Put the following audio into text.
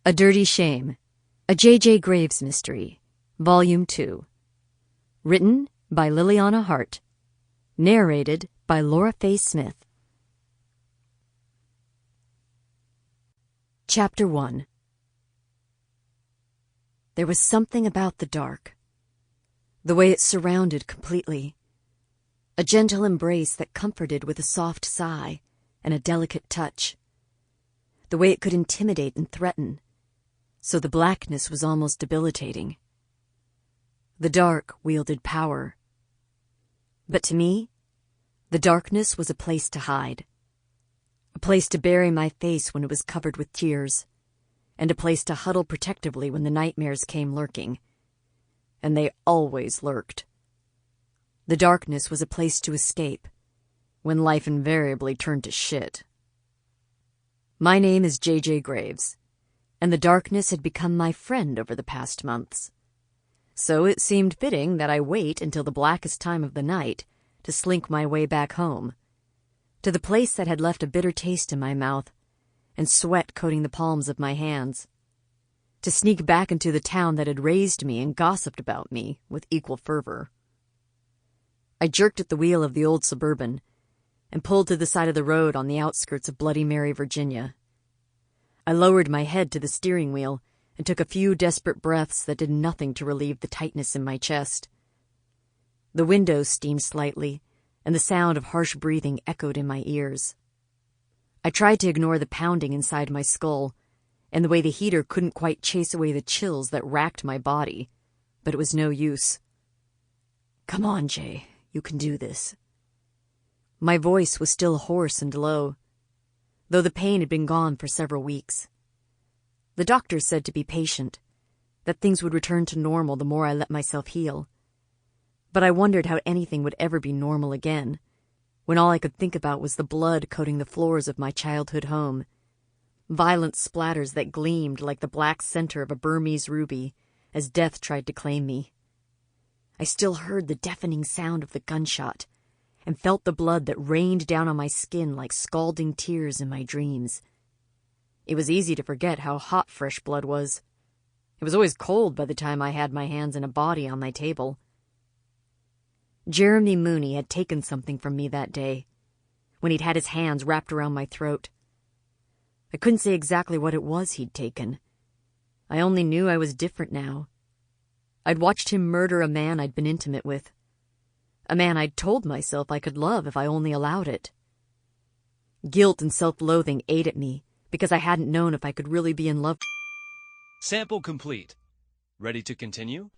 A Dirty Shame, a J.J. Graves mystery, Volume 2. Written by Liliana Hart. Narrated by Laura Faye Smith. Chapter 1. There was something about the dark. The way it surrounded completely. A gentle embrace that comforted with a soft sigh and a delicate touch. The way it could intimidate and threaten, so the blackness was almost debilitating. The dark wielded power. But to me, the darkness was a place to hide. A place to bury my face when it was covered with tears, and a place to huddle protectively when the nightmares came lurking. And they always lurked. The darkness was a place to escape, when life invariably turned to shit. My name is J.J. Graves, and the darkness had become my friend over the past months. So it seemed fitting that I wait until the blackest time of the night to slink my way back home, to the place that had left a bitter taste in my mouth and sweat coating the palms of my hands, to sneak back into the town that had raised me and gossiped about me with equal fervor. I jerked at the wheel of the old Suburban and pulled to the side of the road on the outskirts of Bloody Mary, Virginia. I lowered my head to the steering wheel and took a few desperate breaths that did nothing to relieve the tightness in my chest. The windows steamed slightly, and the sound of harsh breathing echoed in my ears. I tried to ignore the pounding inside my skull, and the way the heater couldn't quite chase away the chills that racked my body, but it was no use. "Come on, Jay, you can do this." My voice was still hoarse and low, though the pain had been gone for several weeks. The doctor said to be patient, that things would return to normal the more I let myself heal. But I wondered how anything would ever be normal again, when all I could think about was the blood coating the floors of my childhood home, violent splatters that gleamed like the black center of a Burmese ruby as death tried to claim me. I still heard the deafening sound of the gunshot, and felt the blood that rained down on my skin like scalding tears in my dreams. It was easy to forget how hot fresh blood was. It was always cold by the time I had my hands in a body on my table. Jeremy Mooney had taken something from me that day, when he'd had his hands wrapped around my throat. I couldn't say exactly what it was he'd taken. I only knew I was different now. I'd watched him murder a man I'd been intimate with. A man I'd told myself I could love if I only allowed it. Guilt and self-loathing ate at me because I hadn't known if I could really be in love. Sample complete. Ready to continue?